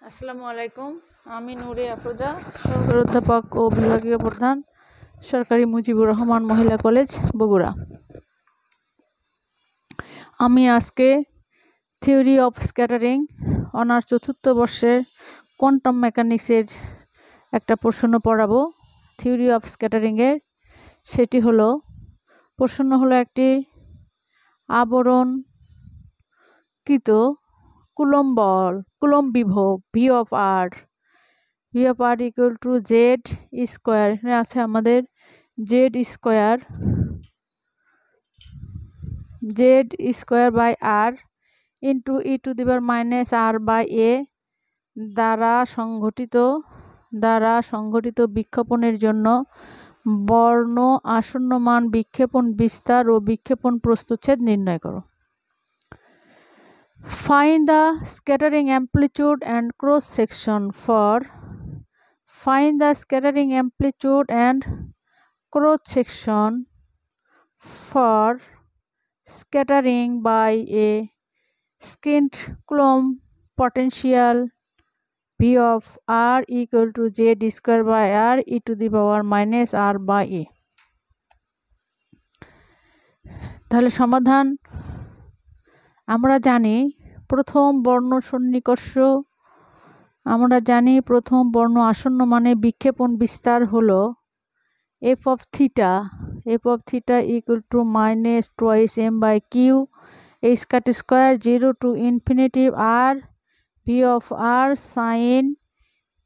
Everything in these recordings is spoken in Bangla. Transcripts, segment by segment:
আসসালামু আলাইকুম। আমি নূরে আফরোজা, সহকারী অধ্যাপক ও বিভাগীয় প্রধান, সরকারি মুজিবুর রহমান মহিলা কলেজ, বগুড়া। আমি আজকে থিওরি অফ স্ক্যাটারিং অনার্স চতুর্থ বর্ষের কোয়ান্টাম মেকানিক্সের একটা প্রশ্ন পড়াবো। থিওরি অফ স্ক্যাটারিংয়ের সেটি হলো, প্রশ্ন হলো একটি আবরণকৃত কুলম্ব বল, কুলম্ব বিভব V of R equal to Z square. এখানে আছে আমাদের Z square by R into e to the power minus R by a দ্বারা সংঘটিত বিক্ষেপণের জন্য বর্ণ আসন্ন মান, বিক্ষেপণ বিস্তার ও বিক্ষেপণ প্রস্থচ্ছেদ নির্ণয় করো। Find the scattering amplitude and cross section for scattering by a screened Coulomb potential V of R equal to Z square by R e to the power minus R by A। তাহলে সমাধান আমরা জানি প্রথম বর্ণ সন্নিকর্ষ, আমরা জানি প্রথম বর্ণ আসন্ন মানে বিক্ষেপণ বিস্তার হলো f of theta equal to minus twice m by q h cut square 0 to infinity r v of r sine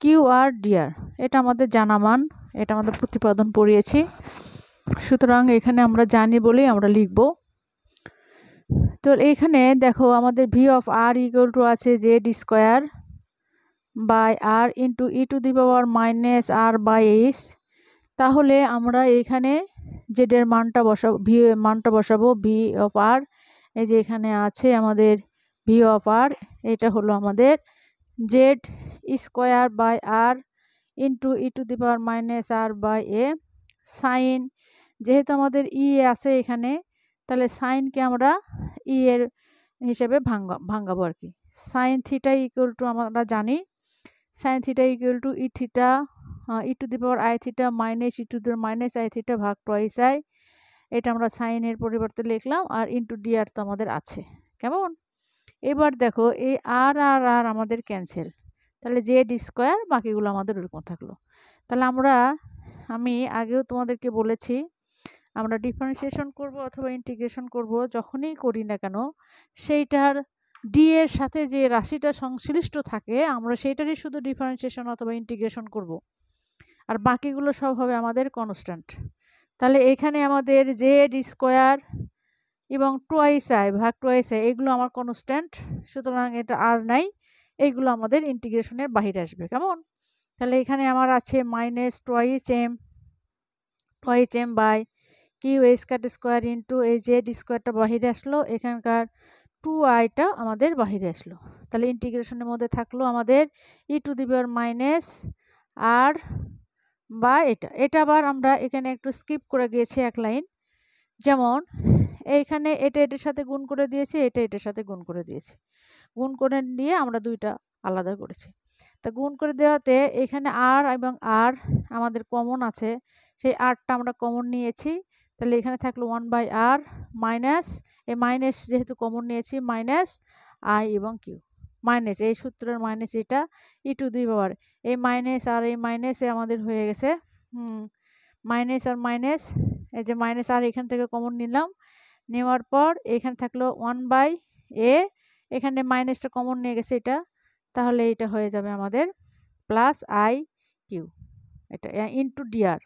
q r dr. এটা আমাদের জানা মান, এটা আমাদের প্রতিপাদন পড়িয়েছি, সুতরাং এখানে আমরা জানি বলেই আমরা লিখব। তো এইখানে দেখো আমাদের V of R equal to আছে Z square by R into e to the power minus R by H. তাহলে আমরা এখানে জেডের মানটা বসাবো ভি অফ আর। এই যে এখানে আছে আমাদের ভি অফ আর, এটা হলো আমাদের Z square by R into e to the power minus R by a sine, যেহেতু আমাদের ই আছে এখানে, তাহলে সাইনকে আমরা ই এর হিসেবে ভাঙাবো আর কি। সাইন থিটা ইকুয়াল টু আমরা জানি sine theta equal two E theta E to the power I theta minus E to the power minus I theta ভাগ টোয়াইস আই। এটা আমরা সাইনের পরিবর্তে লিখলাম, আর ইন্টু ডি আর তো আমাদের আছে। কেমন? এবার দেখো এই আর আর আর আমাদের ক্যান্সেল, তাহলে জেড স্কোয়ার, বাকিগুলো আমাদের ওরকম থাকলো। তাহলে আমি আগেও তোমাদেরকে বলেছি, আমরা ডিফারেন্সিয়েশন করব অথবা ইন্টিগ্রেশন করব, যখনই করি না কেন সেইটার ডি এর সাথে যে রাশিটা সংশ্লিষ্ট থাকে আমরা সেইটারই শুধু ডিফারেন্সিয়েশন অথবা ইন্টিগ্রেশন করব, আর বাকিগুলো সব হবে আমাদের কনস্ট্যান্ট। তাহলে এখানে আমাদের জেড স্কোয়ার এবং টোয়াইস আই ভাগ টোয়াইস আই এগুলো আমার কনস্ট্যান্ট, সুতরাং এটা আর নাই, এইগুলো আমাদের ইন্টিগ্রেশনের বাহিরে আসবে। কেমন? তাহলে এখানে আমার আছে minus twice m by q h cut square into এই জেড স্কোয়ারটা বাহিরে আসলো, এখানকার টু আইটা আমাদের বাহিরে আসলো। তাহলে ইন্টিগ্রেশনের মধ্যে থাকলো আমাদের ই টু দি পাওয়ার মাইনাস আর বা এটা আবার আমরা এখানে একটু স্কিপ করে গিয়েছি এক লাইন, যেমন এইখানে এটা এটার সাথে গুণ করে দিয়েছি, এটা এটার সাথে গুণ করে দিয়েছি, গুণ করে দিয়ে আমরা দুইটা আলাদা করেছি। তা গুণ করে দেওয়াতে এখানে আর এবং আর আমাদের কমন আছে, সেই আরটা আমরা কমন নিয়েছি, তাহলে এখানে থাকলো 1 বাই আর মাইনাস, এই মাইনাস যেহেতু কমন নিয়েছি মাইনাস আই এবং কিউ, মাইনাস এই সূত্রের মাইনাস এটা ই টু দি পাওয়ার এই মাইনাস আর এই মাইনাসে আমাদের হয়ে গেছে মাইনাস আর মাইনাস, এই যে মাইনাস আর এখান থেকে কমন নিলাম, নেওয়ার পর এখানে থাকলো 1 বাই এ, এখানে মাইনাসটা কমন নিয়ে গেছে এটা, তাহলে এটা হয়ে যাবে আমাদের প্লাস আই কিউ, এটা ইন্টু ডিআর,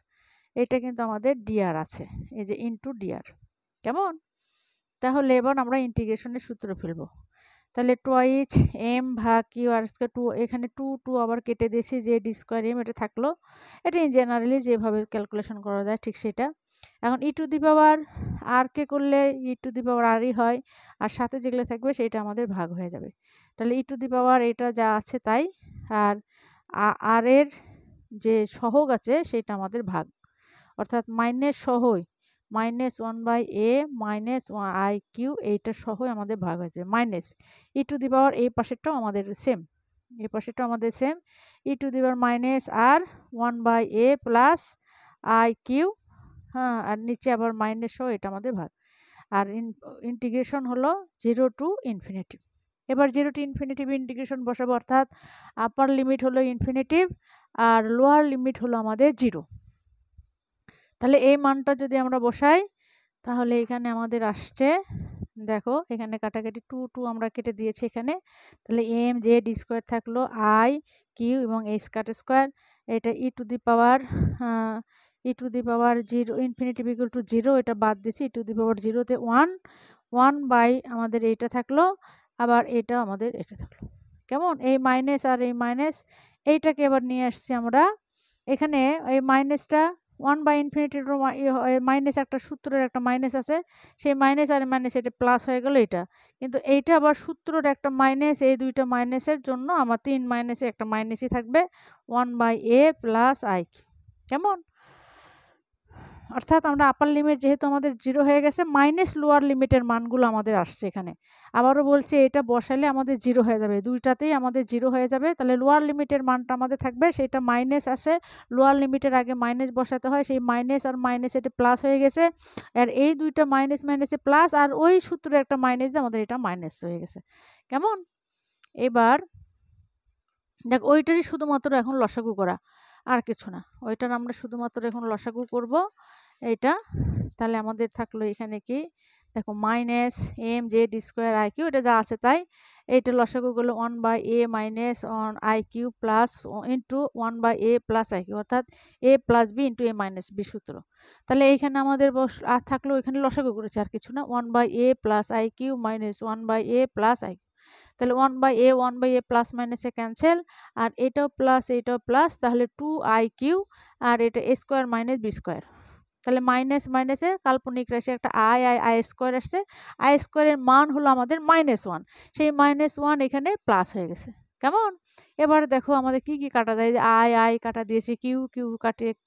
এটা কিন্তু আমাদের ডিআর আছে, এই যে ইন্টু ডিআর। কেমন? তাহলে এবার আমরা ইন্টিগ্রেশনের সূত্র ফেলবো। তাহলে টোয়াইস এম ভাগ কিউ আর স্কোয়ার টু, এখানে টু টু আবার কেটে দিয়েছি, জেড স্কোয়ার এম এটা থাকলো, এটা ইন জেনারেলি যেভাবে ক্যালকুলেশন করা যায় ঠিক সেটা। এখন ই টু দি পাওয়ার আর কে করলে ই টু দি পাওয়ার আরই হয়, আর সাথে যেগুলো থাকবে সেটা আমাদের ভাগ হয়ে যাবে। তাহলে ই টু দি পাওয়ার এটা যা আছে তাই, আর আর এর যে সহগ আছে সেটা আমাদের ভাগ, অর্থাৎ মাইনাস সহই minus 1 by a minus I Q, এইটা সহই আমাদের ভাগ হয়ে যাবে, মাইনাস ই টু দি পাওয়ার এই পাশেরটাও আমাদের সেম, এই পাশেটা আমাদের same e to the power minus r 1/a plus i q. হ্যাঁ, আর নিচে আবার মাইনাস সহ এটা আমাদের ভাগ। আর ইন্টিগ্রেশন হলো 0 টু ইনফিনিটি। এবার 0 টু ইনফিনিটিভ ইন্টিগ্রেশন বসাবো, অর্থাৎ আপার লিমিট হলো ইনফিনিটিভ আর লোয়ার লিমিট হলো আমাদের 0। তাহলে এই মানটা যদি আমরা বসাই তাহলে এখানে আমাদের আসছে, দেখো এখানে কাটাকাটি 2 2 আমরা কেটে দিয়েছি এখানে। তাহলে এম জেড স্কোয়ার থাকলো আই কিউ এবং এইচ কাট স্কোয়ার। এটা e to the power 0 infinitive equal to 0, এটা বাদ দিছি, ই টু দি পাওয়ার 0তে 1 বাই আমাদের এইটা থাকলো, আবার এটা আমাদের এটা থাকলো। কেমন? এই মাইনাস আর এই মাইনাস এইটাকে এবার নিয়ে আসছি আমরা এখানে। এই মাইনাসটা 1/ইনফিনিটির মাইনাস একটা সূত্রের একটা মাইনাস আছে, সেই মাইনাস আর মাইনাস এটা প্লাস হয়ে গেল এটা। কিন্তু এইটা আবার সূত্রের একটা মাইনাস, এই দুইটা মাইনাসের জন্য আমার 3 মাইনাসে একটা মাইনাসই থাকবে 1/a প্লাস আই। কেমন? অর্থাৎ আমরা আপার লিমিট যেহেতু আমাদের 0 হয়ে গেছে, মাইনাস লোয়ার লিমিটের মানগুলো আমাদের আসছে এখানে। আবারও বলছি এটা বসালে আমাদের 0 হয়ে যাবে, দুইটাতেই আমাদের 0 হয়ে যাবে। তাহলে লোয়ার লিমিটের মানটা আমাদের থাকবে, সেটা মাইনাস আসে, লোয়ার লিমিটের আগে মাইনাস বসাতে হয়, সেই মাইনাস আর মাইনাস এটা প্লাস হয়ে গেছে। আর এই দুইটা মাইনাস মাইনাসে প্লাস, আর ওই সূত্রে একটা মাইনাস দিয়ে আমাদের এটা মাইনাস হয়ে গেছে। কেমন? এবার দেখ ওইটারই শুধুমাত্র এখন লসাগু করা, আর কিছু না। ওইটার আমরা শুধুমাত্র এখন লসাগু করব এইটা। তাহলে আমাদের থাকলো এখানে কি, দেখো minus m Z square i q, এটা যা আছে তাই। এইটা লসাগু করলে 1/a minus I q plus into 1/a plus i q, অর্থাৎ a plus b into a minus b সূত্র। তাহলে এইখানে আমাদের আর থাকলো, এখানে লসাগু করেছে আর কিছু না, 1/a plus i q minus 1/a plus i. তাহলে 1/a প্লাস মাইনাসে ক্যান্সেল, আর এটাও প্লাস এটাও প্লাস, তাহলে 2iq, আর এটা a square minus b square. তাহলে মাইনাস মাইনাসে কাল্পনিক রাশি একটা আই স্কোয়ার আসছে, আই স্কোয়ারের মান হলো আমাদের -1, সেই -1 এখানে প্লাস হয়ে গেছে। কেমন? এবার দেখো আমাদের কি কি কাটা যায়, যে আই কাটা দিয়েছি, কিউ কিউ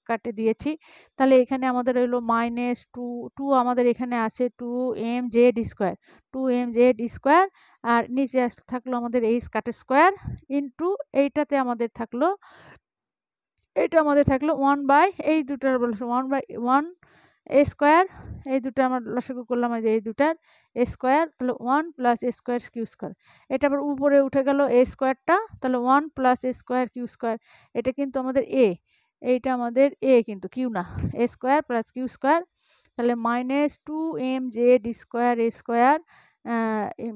কাটে দিয়েছি। তাহলে এখানে আমাদের হলো -2 আমাদের এখানে আছে 2mz², আর নিচে থাকলো আমাদের এইচ কাট স্কোয়ার ইন্টু এইটাতে আমাদের থাকলো, এটা আমাদের থাকলো 1 এই দুটার 1/1 a স্কোয়ার, এই দুটো আমরা লসাগু করলাম, যে এই দুটার a স্কোয়ার, তাহলে 1 plus a square q square. এটা আবার উপরে উঠে গেল a স্কোয়ারটা, তাহলে 1 plus a square q square. এটা কিন্তু আমাদের a, এইটা আমাদের a কিন্তু কিউ না, a square plus Q square. তাহলে -2mz² a square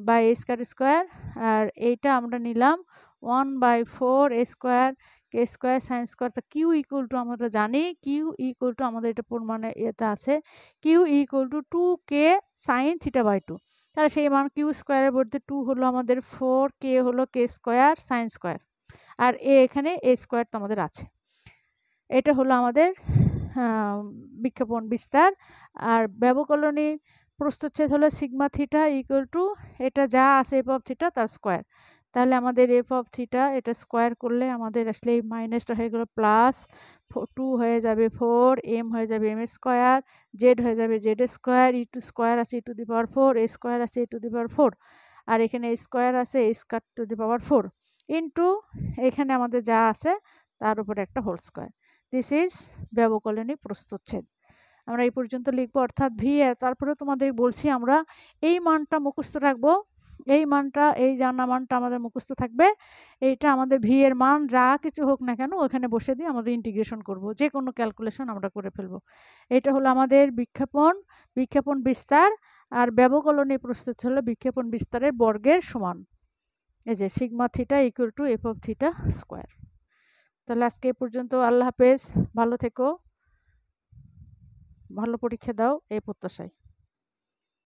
by a square, আর এইটা আমরা নিলাম 1/4 a স্কোয়ার কে স্কোয়ার সাইন স্কোয়ার। তো কিউ ইকুয়াল টু আমরা জানি, কিউ ইকুয়াল টু আমাদের এটা প্রমাণে এতে আছে, Q equal two 2k sign θ/2। তাহলে সেই মান কিউ স্কোয়ারের বলতে 2 হলো আমাদের 4, কে হলো কে স্কোয়ার সাইন স্কোয়ার, আর এখানে a স্কোয়ার তো আমাদের আছে। এটা হলো আমাদের বিক্ষেপণ বিস্তার। আর ব্যবকলনী প্রস্থচ্ছেদ হলো সিগমা থিটা ইকুয়াল টু, এটা যা আছে এফ অফ থিটা তার স্কোয়ার। তাহলে আমাদের এফ অফ থিটা এটা স্কোয়ার করলে আমাদের আসলে এই মাইনাসটা হয়ে গেল প্লাস, 2 হয়ে যাবে 4, এম হয়ে যাবে এম স্কোয়ার, জেড হয়ে যাবে জেড স্কোয়ার, ই টু স্কোয়ার আছে ই to the power 4, A square আছে এ টু দি পাওয়ার 4, আর এখানে স্কোয়ার আছে a square to the power 4 into এখানে আমাদের যা আছে তার উপরে একটা হোল স্কোয়ার। দিস ইজ ব্যবকলনী প্রস্থচ্ছেদ। আমরা এই পর্যন্ত লিখবো, অর্থাৎ ভি এর। তারপরে তোমাদের বলছি আমরা এই মানটা মুখস্থ রাখবো, এই মানটা, এই জানা মানটা আমাদের মুখস্থ থাকবে। এইটা আমাদের ভি এর মান যা কিছু হোক না কেন ওখানে বসে দিয়ে আমাদের ইন্টিগ্রেশন করব, যে কোনো ক্যালকুলেশন আমরা করে ফেলবো। এটা হলো আমাদের বিক্ষেপণ বিস্তার, আর ব্যবকলনী প্রস্থচ্ছেদ হলো বিক্ষেপণ বিস্তারের বর্গের সমান। এই যে sigma theta equal two F of theta square. তাহলে আজকে এই পর্যন্ত। আল্লাহ হাফেজ, ভালো থেকো, ভালো পরীক্ষা দাও এই প্রত্যাশায়।